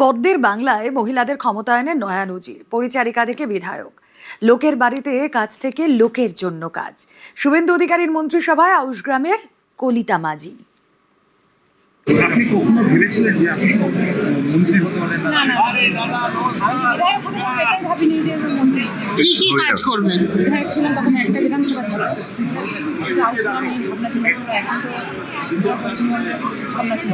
পদ্মের বাংলায় মহিলাদের ক্ষমতায়নের নয়া নজির। পরিচারিকা থেকে বিধায়ক, লোকের বাড়িতে কাজ থেকে লোকের জন্য কাজ। শুভেন্দু অধিকারীর মন্ত্রিসভায় আউশগ্রামের কলিতা মাঝি। আপনি কখনো ভেবেছিলেন যে আপনি মন্ত্রী হতে পারেন? কি কি কাজ করবেন? বিধায়ক ছিলেন তখন একটা বিধানসভা ছিল, আউশগ্রাম এই ভাবনা ছিল, এখন তো পশ্চিমবঙ্গের ভাবনা ছিল।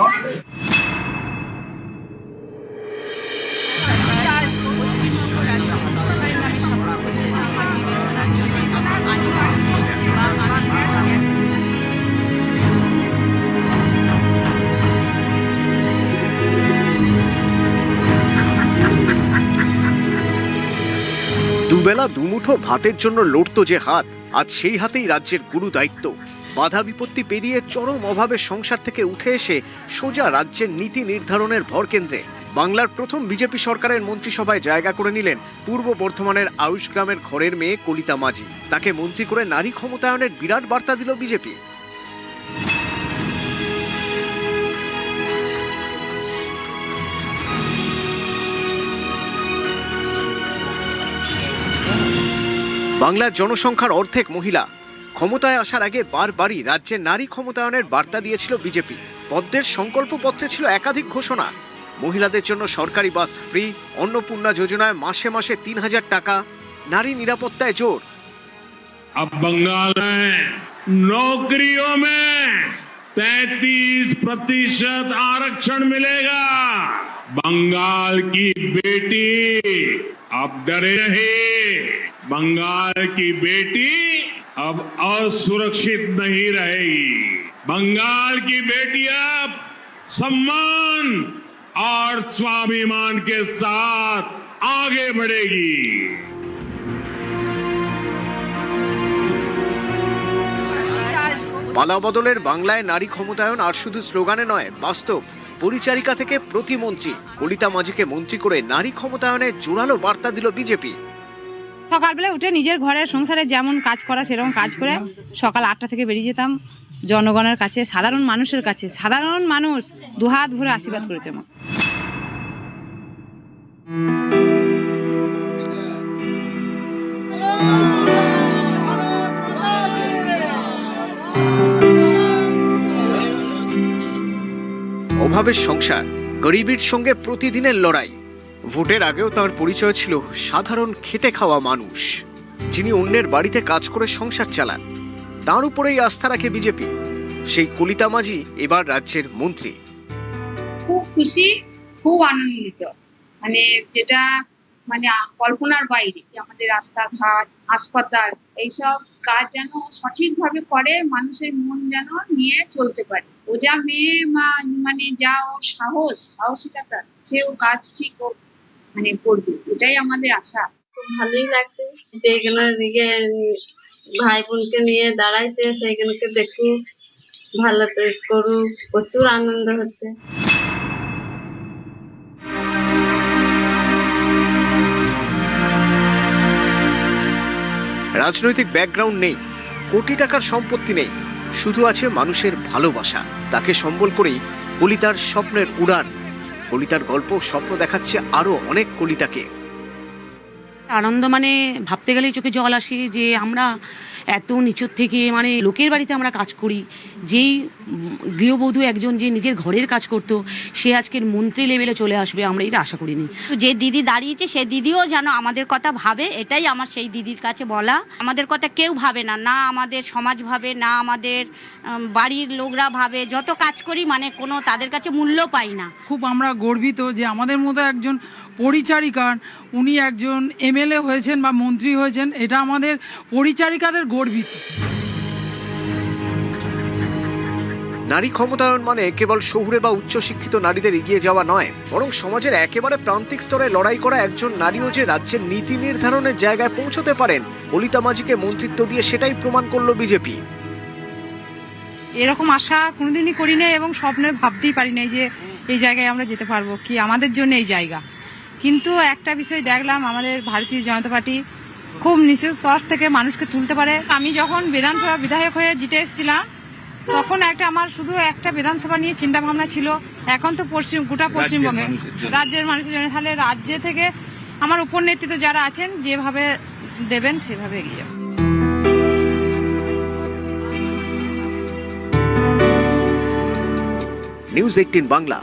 দুবেলা দুমুঠো ভাতের জন্য লড়তো যে হাত, আজ সেই হাতেই রাজ্যের গুরু দায়িত্ব। বাধা বিপত্তি পেরিয়ে চরম অভাবের সংসার থেকে উঠে এসে সোজা রাজ্যের নীতি নির্ধারণের ভরকেন্দ্রে বাংলার প্রথম বিজেপি সরকারের মন্ত্রিসভায় জায়গা করে নিলেন পূর্ব বর্ধমানের আউশগ্রামের ঘরের মেয়ে কলিতা মাঝি। তাকে মন্ত্রী করে নারী ক্ষমতায়নের বিরাট বার্তা দিল বিজেপি। বাংলার জনসংখ্যার অর্ধেক মহিলা। ক্ষমতায় আসার আগে বারবারই রাজ্যে নারী ক্ষমতায়নের বার্তা দিয়েছিল বিজেপি। পদ্মের সংকল্পপত্রে ছিল একাধিক ঘোষণা। মহিলাদের জন্য সরকারি বাস ফ্রি, অন্নপূর্ণা যোজনায় মাসে মাসে ৩,০০০ টাকা, নারী নিরাপত্তায় জোর। अब बंगाल में नौकरियों में 33% आरक्षण मिलेगा। बंगाल की बेटी अब डरे नहीं, बंगाल की बेटी अब असुरक्षित नहीं रहेगी। बंगाल की बेटी अब सम्मान और स्वाभिमान के साथ आगे बढ़ेगी। পালা বদলের বাংলায় নারী ক্ষমতায়ন আর শুধু স্লোগানে নয়, বাস্তব। পরিচারিকা থেকে প্রতিমন্ত্রী, কলিতা মাঝিকে মন্ত্রী করে নারী ক্ষমতায়নের জোরালো বার্তা দিল বিজেপি। সকালবেলা উঠে নিজের ঘরের সংসারে যেমন কাজ করা সেরকম কাজ করে সকাল 8টা থেকে বেরিয়ে যেতাম জনগণের কাছে, সাধারণ মানুষের কাছে। সাধারণ মানুষ দুহাত ভরে আশীর্বাদ করেছে আমার। অভাবের সংসার, গরিবের সঙ্গে প্রতিদিনের লড়াই। ভোটের আগেও তার পরিচয় ছিল সাধারণ খেটে খাওয়া মানুষ, যিনি অন্যের বাড়িতে কাজ করে সংসার চালান। তার উপরেই আস্থা রাখে বিজেপি। সেই কলিতা মাঝি এবার রাজ্যের মন্ত্রী। খুব খুশি, খুব আনন্দিত, মানে যেটা মানে কল্পনার বাইরে। আমাদের রাস্তাঘাট, হাসপাতাল, এইসব কাজ যেন সঠিকভাবে করে, মানুষের মন যেন নিয়ে চলতে পারে। ও যা মেয়ে মানে যা ও সাহসিকতা, সে ও কাজ ঠিক মানে করবে, এটাই আমাদের আশা। খুব ভালোই লাগছে যে এখানে দিকে ভাই বোনকে নিয়ে দাঁড়াইছে, সেইগুলোকে দেখুক, ভালো করুক, প্রচুর আনন্দ হচ্ছে। রাজনৈতিক ব্যাকগ্রাউন্ড নেই, কোটি টাকার সম্পত্তি নেই, শুধু আছে মানুষের ভালোবাসা। তাকে সম্বল করেই কলিতার স্বপ্নের উড়ান। কলিতার গল্প স্বপ্ন দেখাচ্ছে আরো অনেক কলিতাকে। আনন্দ মানে ভাবতে গেলেই চোখে জল আসে যে আমরা এত নিচুর থেকে মানে লোকের বাড়িতে আমরা কাজ করি। যেই গৃহবধূ একজন যে নিজের ঘরের কাজ করতো, সে আজকের মন্ত্রী লেভেলে চলে আসবে, আমরা এটা আশা করিনি। যে দিদি দাঁড়িয়েছে সে দিদিও যেন আমাদের কথা ভাবে, এটাই আমার সেই দিদির কাছে বলা। আমাদের কথা কেউ ভাবে না, না আমাদের সমাজ ভাবে, না আমাদের বাড়ির লোকরা ভাবে। যত কাজ করি মানে কোনো তাদের কাছে মূল্য পাই না। খুব আমরা গর্বিত যে আমাদের মতো একজন পরিচারিকার, উনি একজন এমএলএ হয়েছেন বা মন্ত্রী হয়েছেন, এটা আমাদের পরিচারিকাদের গর্বিত। নারী ক্ষমতায়ন মানে কেবল শহুরে বা উচ্চশিক্ষিত নারীদের এগিয়ে যাওয়া নয়, বরং সমাজের একেবারে প্রান্তিক স্তরে লড়াই করা একজন নারীও যে রাজ্যের নীতি নির্ধারণের জায়গায় পৌঁছতে পারেন। কলিতা মাঝিকে মন্ত্রিত্ব দিয়ে সেটাই প্রমাণ করলো বিজেপি। এরকম আশা কোনোদিনই করি নাই এবং স্বপ্নে ভাবতেই পারি নাই যে এই জায়গায় আমরা যেতে পারবো, কি আমাদের জন্য এই জায়গা। কিন্তু একটা বিষয় দেখলাম, আমাদের ভারতীয় জনতা পার্টি খুব নিচু স্তর থেকে মানুষকে তুলতে পারে। আমি যখন বিধানসভা বিধায়ক হয়ে জিতে এসেছিলাম তখন আমার শুধু একটা বিধানসভা নিয়ে চিন্তা ভাবনা ছিল, এখন তো গোটা পশ্চিমবঙ্গে রাজ্যের মানুষের জন্য। তাহলে রাজ্যে থেকে আমার উপর নেতৃত্ব যারা আছেন যেভাবে দেবেন সেভাবে এগিয়ে যাবে। নিউজ 18 বাংলা।